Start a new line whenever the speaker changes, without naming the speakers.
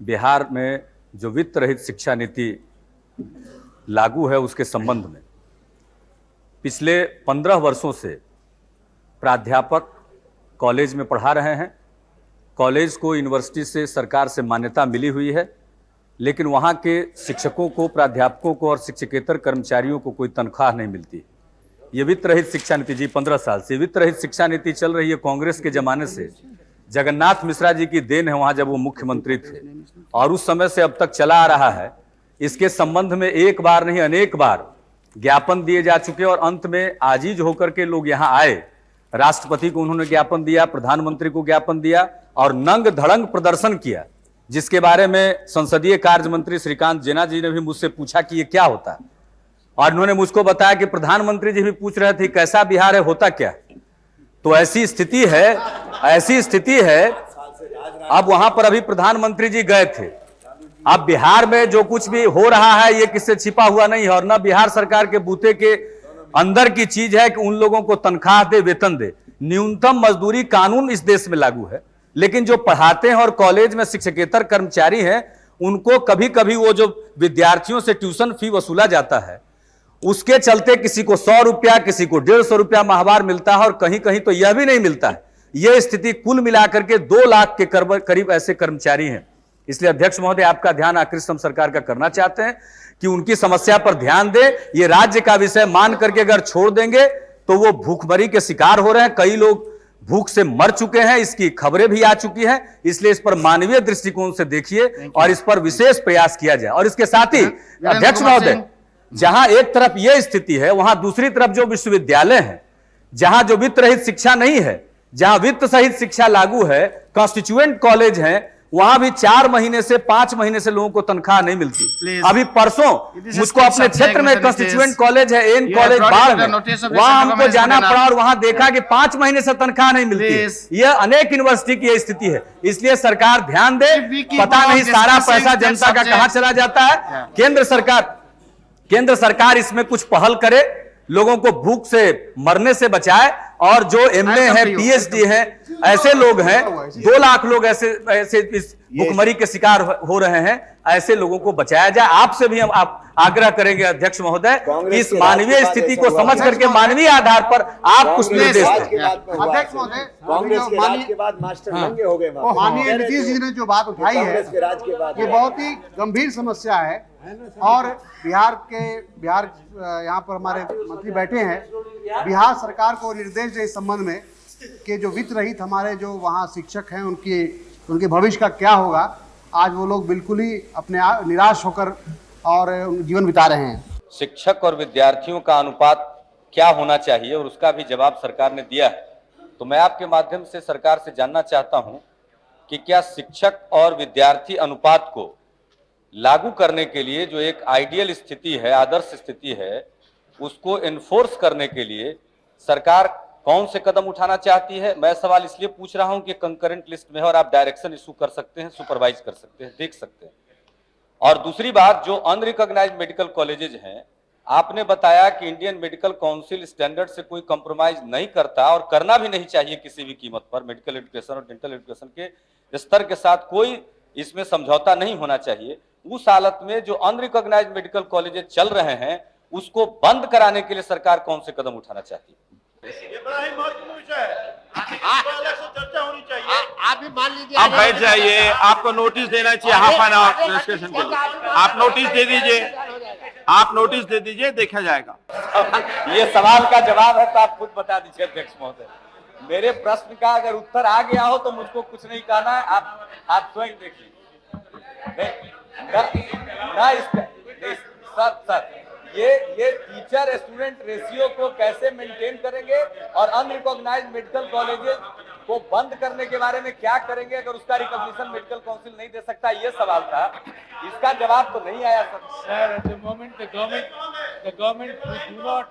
बिहार में जो वित्त रहित शिक्षा नीति लागू है उसके संबंध में पिछले 15 वर्षों से प्राध्यापक कॉलेज में पढ़ा रहे हैं। कॉलेज को यूनिवर्सिटी से सरकार से मान्यता मिली हुई है, लेकिन वहाँ के शिक्षकों को, प्राध्यापकों को और शिक्षकेतर कर्मचारियों को कोई तनख्वाह नहीं मिलती। ये वित्त रहित शिक्षा नीति जी 15 साल से वित्त रहित शिक्षा नीति चल रही है। कांग्रेस के जमाने से जगन्नाथ मिश्रा जी की देन है, वहाँ जब वो मुख्यमंत्री थे, और उस समय से अब तक चला आ रहा है। इसके संबंध में एक बार नहीं अनेक बार ज्ञापन दिए जा चुके और अंत में आजीज होकर के लोग यहाँ आए। राष्ट्रपति को उन्होंने ज्ञापन दिया, प्रधानमंत्री को ज्ञापन दिया और नंग धड़ंग प्रदर्शन किया, जिसके बारे में संसदीय कार्य मंत्री श्रीकांत जेना जी ने भी मुझसे पूछा कि ये क्या होता है, और उन्होंने मुझको बताया कि प्रधानमंत्री जी भी पूछ रहे थे कैसा बिहार है, होता क्या। तो ऐसी स्थिति है। अब वहां पर अभी प्रधानमंत्री जी गए थे। अब बिहार में जो कुछ भी हो रहा है ये किससे छिपा हुआ नहीं है, और न बिहार सरकार के बूते के अंदर की चीज है कि उन लोगों को तनख्वाह दे, वेतन दे। न्यूनतम मजदूरी कानून इस देश में लागू है, लेकिन जो पढ़ाते हैं और कॉलेज में शिक्षकेतर कर्मचारी हैं, उनको कभी कभी वो जो विद्यार्थियों से ट्यूशन फी वसूला जाता है, उसके चलते किसी को 100 रुपया, किसी को 150 रुपया माहवार मिलता है, और कहीं कहीं तो यह भी नहीं मिलता है। यह स्थिति कुल मिलाकर के 2 लाख के करीब ऐसे कर्मचारी हैं। इसलिए अध्यक्ष महोदय, आपका ध्यान आकृष्ट हम सरकार का करना चाहते हैं कि उनकी समस्या पर ध्यान दें। ये राज्य का विषय मान करके अगर छोड़ देंगे तो वो भूखमरी के शिकार हो रहे हैं। कई लोग भूख से मर चुके हैं, इसकी खबरें भी आ चुकी हैं। इसलिए इस पर मानवीय दृष्टिकोण से देखिए और इस पर विशेष प्रयास किया जाए। और इसके साथ ही अध्यक्ष महोदय, जहां एक तरफ यह स्थिति है, वहां दूसरी तरफ जो विश्वविद्यालय है, जहां जो वित्त रहित शिक्षा नहीं है, जहां वित्त सहित शिक्षा लागू है, कॉन्स्टिट्यूएंट कॉलेज है, वहां भी 4 महीने से 5 महीने से लोगों को तनख्वाह नहीं मिलती। अभी परसों मुझको अपने क्षेत्र में कॉन्स्टिट्यूएंट कॉलेज है, एन कॉलेज बाढ़ में, वहां हमको जाना पड़ा और वहां देखा कि 5 महीने से तनख्वाह नहीं मिलती। यह अनेक यूनिवर्सिटी की स्थिति है। इसलिए सरकार ध्यान दे। पता नहीं सारा पैसा जनता का कहां चला जाता है। केंद्र सरकार इसमें कुछ पहल करे, लोगों को भूख से मरने से बचाए, और जो एमए है, पीएचडी है, ऐसे लोग हैं, 2 लाख लोग ऐसे इस भूखमरी के शिकार हो रहे हैं, ऐसे लोगों को बचाया जाए। आपसे भी हम आग्रह करेंगे अध्यक्ष महोदय कि इस मानवीय स्थिति को समझ करके मानवीय आधार पर आप कुछ निर्देश दें।
अध्यक्ष महोदय, माननीय नीतीश जी ने जो बात उठाई है ये बहुत ही गंभीर समस्या है, और बिहार यहाँ पर हमारे मंत्री बैठे हैं। बिहार सरकार को निर्देश दे इस संबंध में कि जो वित्त रहित हमारे जो वहाँ शिक्षक हैं उनके भविष्य का क्या होगा। आज वो लोग बिल्कुल ही अपने निराश होकर और जीवन बिता रहे हैं।
शिक्षक और विद्यार्थियों का अनुपात क्या होना चाहिए और उसका भी जवाब सरकार ने दिया है। तो मैं आपके माध्यम से सरकार से जानना चाहता हूं कि क्या शिक्षक और विद्यार्थी अनुपात को लागू करने के लिए जो एक आइडियल स्थिति है, आदर्श स्थिति है, उसको एनफोर्स करने के लिए सरकार कौन से कदम उठाना चाहती है। मैं सवाल इसलिए पूछ रहा हूं कि कंकरेंट लिस्ट में है और आप डायरेक्शन इशू कर सकते हैं, सुपरवाइज कर सकते हैं, देख सकते हैं। और दूसरी बात, जो अनरिकॉग्नाइज्ड मेडिकल कॉलेजेज हैं, आपने बताया कि इंडियन मेडिकल काउंसिल स्टैंडर्ड से कोई कंप्रोमाइज नहीं करता और करना भी नहीं चाहिए किसी भी कीमत पर। मेडिकल एजुकेशन और डेंटल एजुकेशन के स्तर के साथ कोई इसमें समझौता नहीं होना चाहिए। उस हालत में जो अनरिकॉग्नाइज्ड मेडिकल कॉलेजेस चल रहे हैं उसको बंद कराने के लिए सरकार कौन से कदम उठाना चाहती है?
ये बड़ा ही महत्वपूर्ण विषय है। चर्चा होनी चाहिए।
आप भी मान लीजिए,
आप बैठ जाइए, आपको नोटिस देना चाहिए हाफ एन आवर डिस्कशन के लिए। आप नोटिस दे दीजिए, देखा जाएगा।
ये सवाल का जवाब है तो आप खुद बता दीजिए अध्यक्ष महोदय। मेरे प्रश्न का अगर उत्तर आ गया हो तो मुझको कुछ नहीं कहना है, आप स्वयं देखिए। सर, ये टीचर स्टूडेंट रेशियो को कैसे मेंटेन करेंगे और अनरिकॉग्नाइज्ड मेडिकल कॉलेजेस को बंद करने के बारे में क्या करेंगे अगर उसका रिकॉग्निशन मेडिकल काउंसिल नहीं दे सकता, ये सवाल था। इसका जवाब तो नहीं आया sir.
Sir, at the moment the government do not